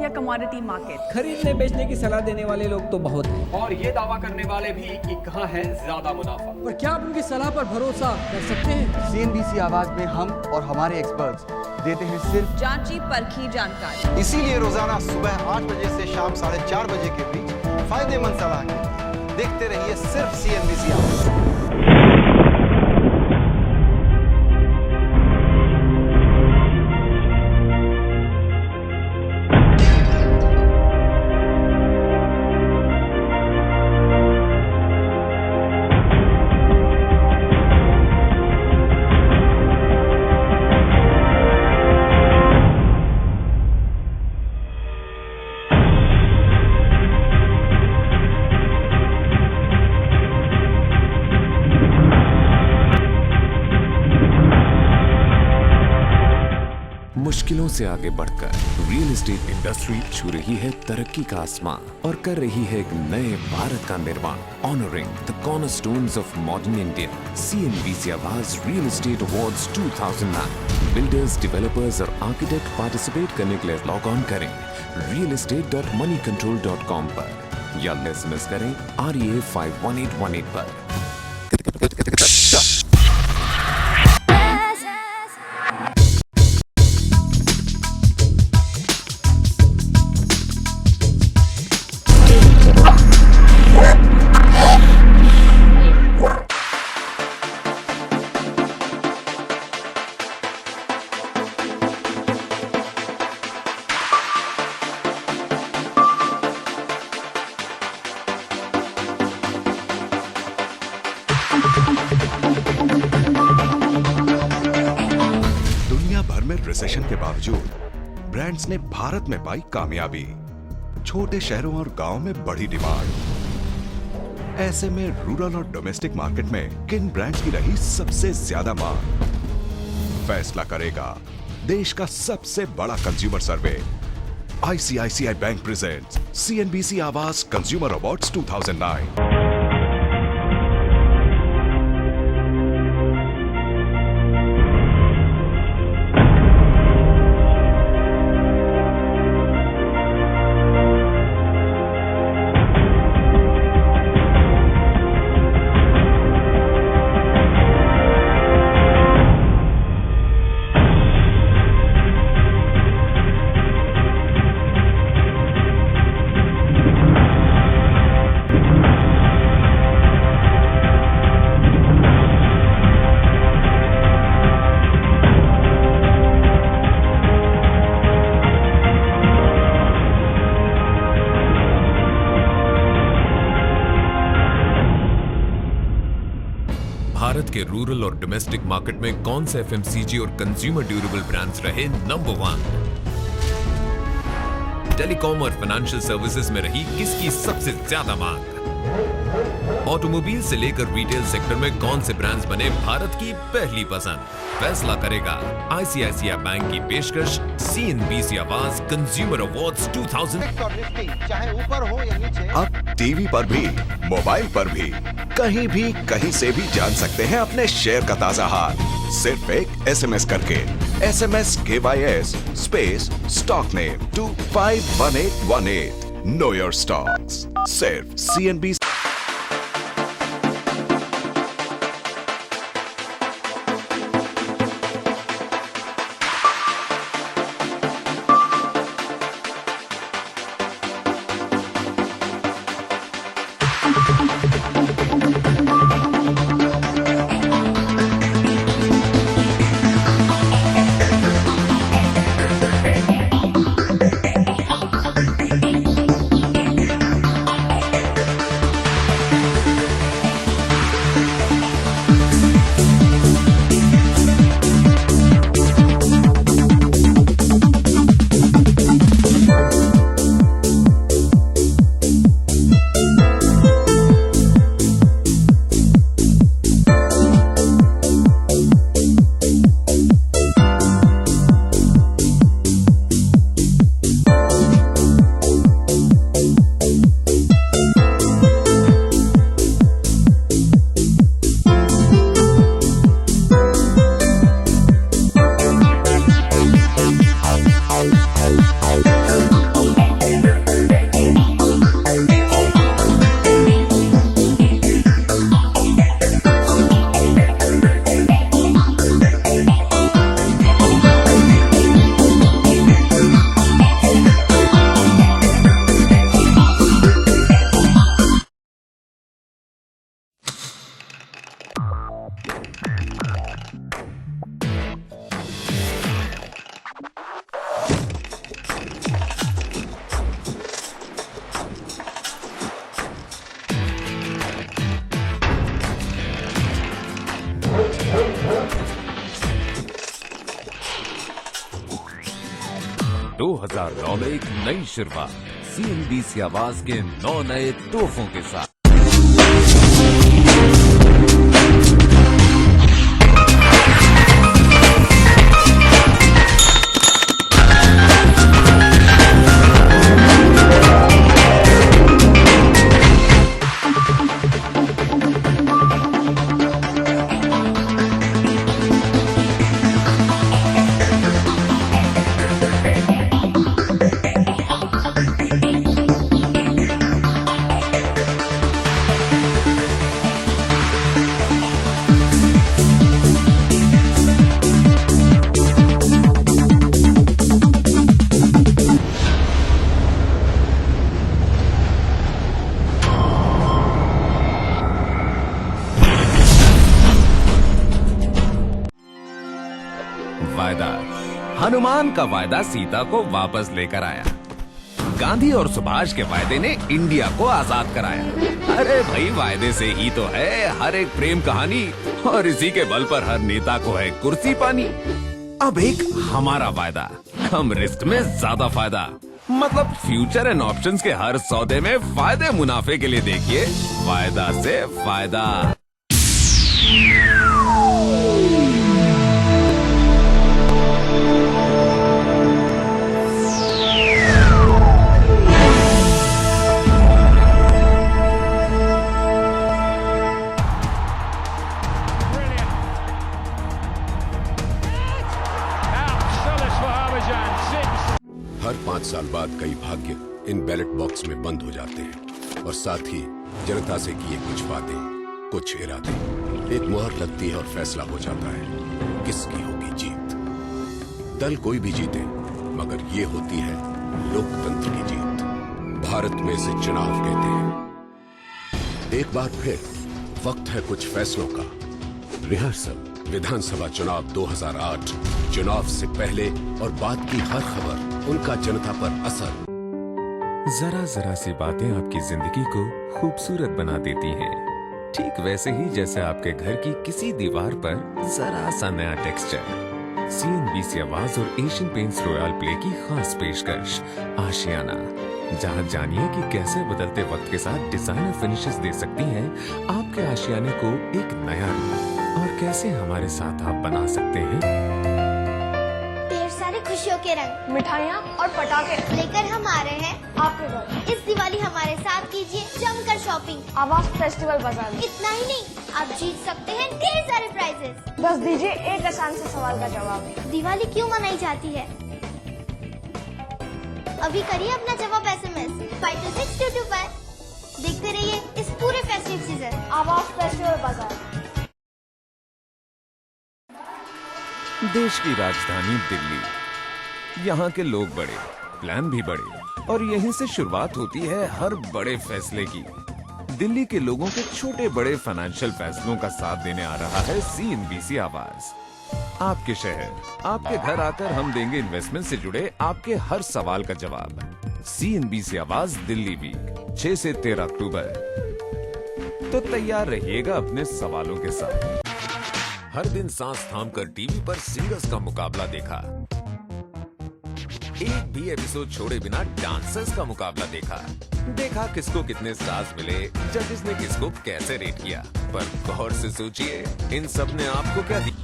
या commodity market. खरीदने बेचने की सलाह देने वाले लोग तो बहुत हैं और ये दावा करने वाले भी कि कहाँ है ज्यादा मुनाफा। पर क्या आप उनकी सलाह पर भरोसा कर सकते हैं? CNBC आवाज में हम और हमारे एक्सपर्ट्स देते हैं सिर्फ जांची परखी जानकारी। इसीलिए रोजाना सुबह 8 बजे से शाम 4:30 बजे के बीच फायदेमंद सलाह के लिए देखते रहिए सिर्फ CNBC आवाज। मुश्किलों से आगे बढ़कर रियल एस्टेट इंडस्ट्री छू रही है तरक्की का आसमान और कर रही है एक नए भारत का निर्माण। Honouring the cornerstones of modern India, CNBC Awaaz real estate awards 2009। Builders, developers और आर्किटेक्ट पार्टिसिपेट करने के लिए लॉग ऑन करें realestate.moneycontrol.com पर या SMS करें REA 51818 पर। दुनिया भर में रिसेशन के बावजूद ब्रांड्स ने भारत में पाई कामयाबी। छोटे शहरों और गांव में बढ़ी डिमांड। ऐसे में रूरल और डोमेस्टिक मार्केट में किन ब्रांड्स की रही सबसे ज्यादा मांग? फैसला करेगा देश का सबसे बड़ा कंज्यूमर सर्वे। ICICI बैंक प्रेजेंट्स CNBC आवाज कंज्यूमर अवार्ड्स 2009। भारत के रूरल और डोमेस्टिक मार्केट में कौन से FMCG और कंज्यूमर ड्यूरेबल ब्रांड्स रहे नंबर 1? टेलीकॉम और फाइनेंशियल सर्विसेज में रही किसकी सबसे ज्यादा मांग? ऑटोमोबाइल से लेकर रिटेल सेक्टर में कौन से ब्रांड्स बने भारत की पहली पसंद? फैसला करेगा ICICI बैंक की पेशकश CNBC आवाज कंज्यूमर अवार्ड्स 2000। चाहे ऊपर हो या नीचे। अब टीवी पर भी, मोबाइल पर भी, कहीं से भी जान सकते हैं अपने शेयर का ताजा हाल। सिर्फ एक SMS करके। SMS KYS space stock name to 51818। Know your stocks। सिर्फ CNBC। 2009 में एक नई शुरुआत, CNBC आवाज के 9 नए तोहफों के साथ। वायदा। हनुमान का वायदा सीता को वापस लेकर आया। गांधी और सुभाष के वायदे ने इंडिया को आजाद कराया। अरे भाई, वायदे से ही तो है हर एक प्रेम कहानी, और इसी के बल पर हर नेता को है कुर्सी पानी। अब एक हमारा वायदा, कम रिस्क में ज्यादा फायदा, मतलब फ्यूचर एंड ऑप्शंस के हर सौदे में फायदे मुनाफे के लिए देखिए वायदा से फायदा। हर 5 साल बाद कई भाग्य इन बैलेट बॉक्स में बंद हो जाते हैं, और साथ ही जनता से किए कुछ वादे, कुछ इरादे। एक मुहर लगती है और फैसला हो जाता है किसकी होगी जीत। दल कोई भी जीते, मगर ये होती है लोकतंत्र की जीत। भारत में इसे चुनाव कहते हैं। एक बार फिर वक्त है कुछ फैसलों का। रिहर्सल, विधानसभा चुनाव 2008, चुनाव से पहले और बाद की हर खबर, उनका जनता पर असर। जरा जरा सी बातें आपकी जिंदगी को खूबसूरत बना देती हैं। ठीक वैसे ही जैसे आपके घर की किसी दीवार पर जरा सा नया टेक्सचर। CNBC आवाज और एशियन पेंट्स रॉयल प्ले की खास पेशकश आशियाना, जहां जानिए कि कैसे बदलते वक्त के साथ डिजाइनर फिनिशेस दे सकती हैं आपके आशियाने को एक नया रूप, और कैसे हमारे साथ आप बना सकते हैं ढेर सारे खुशियों के रंग, मिठाइयाँ और पटाखे लेकर हम आ रहे हैं आपके घर। इस दिवाली हमारे साथ कीजिए जमकर शॉपिंग आवाज फेस्टिवल बाजार में। इतना ही नहीं, आप जीत सकते हैं ढेर सारे प्राइजेस। बस दीजिए एक आसान से सवाल का जवाब। दिवाली क्यों मनाई जाती है? अभी करिए अपना जवाब SMS 52622 पर। देखते रहिए इस पूरे फेस्टिव सीजन। आवाज फेस्टिवल बाजार। देश की राजधानी दिल्ली, यहाँ के लोग बड़े, प्लान भी बड़े, और यहीं से शुरुआत होती है हर बड़े फैसले की। दिल्ली के लोगों के छोटे बड़े फाइनेंशियल फैसलों का साथ देने आ रहा है CNBC आवाज। आपके शहर, आपके घर आकर हम देंगे इन्वेस्टमेंट से जुड़े आपके हर सवाल का जवाब। CNBC आवाज दिल्ली वीक 6 से 13 अक्टूबर। तो तैयार रहिएगा अपने सवालों के साथ। हर दिन सांस थामकर टीवी पर सिंगर्स का मुकाबला देखा, एक भी एपिसोड छोड़े बिना डांसर्स का मुकाबला देखा किसको कितने स्टार्स मिले, जजेस ने किसको कैसे रेट किया। पर गौर से सोचिए, इन सब ने आपको क्या दिया?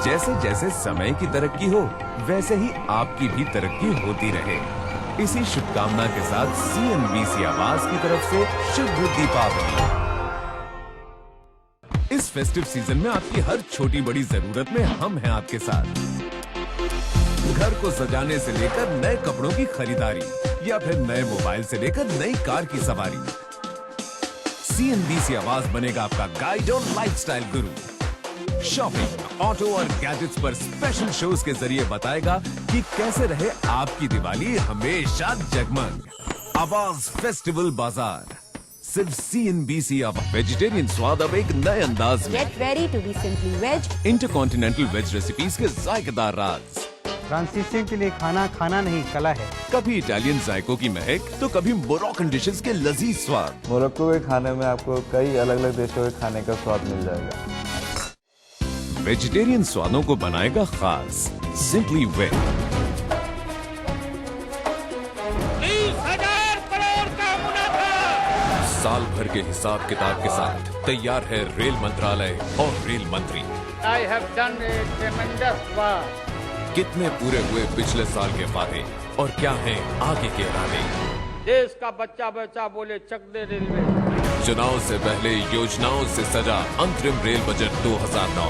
जैसे जैसे समय की तरक्की हो, वैसे ही आपकी भी तरक्की होती रहे। इसी शुभकामना के साथ CNBC आवाज की तरफ से शुभ दीपावली। इस फेस्टिव सीजन में आपकी हर छोटी बड़ी जरूरत में हम हैं आपके साथ। घर को सजाने से लेकर नए कपड़ों की खरीदारी, या फिर नए मोबाइल से लेकर नई कार की सवारी, CNBC आवाज बनेगा आपका गाइड और लाइफस्टाइल गुरु। शॉपिंग, ऑटो और गैजेट्स पर स्पेशल शोज के जरिए बताएगा कि कैसे रहे आपकी दिवाली हमेशा जगमग। आवाज फेस्टिवल बाजार सिर्फ CNBC अब वेजिटेरियन स्वाद अब एक नए अंदाज में। Get ready to be simply veg. Intercontinental veg recipes के जायकेदार राज। फ्रांसीसियों के लिए खाना खाना नहीं कला है। कभी इटालियन जायकों की महक तो कभी मोरक्कन डिशेस के लजीज स्वाद। मोरक्को के खाने में आपको कई अलग अलग देशों के खाने का स्वाद मिल जाएगा। वेजिटेरियन स्वादों को बनाएगा खास सिंपली वेज। 30,000 करोड़ का मुनाफा। साल भर के हिसाब किताब के साथ तैयार है रेल मंत्रालय और रेल मंत्री। I have done a tremendous work. कितने पूरे हुए पिछले साल के वादे और क्या हैं आगे के इरादे। देश का बच्चा बच्चा बोले चक दे रेलवे। चुनाव से पहले योजनाओं से सजा अंतरिम रेल बजट 2009।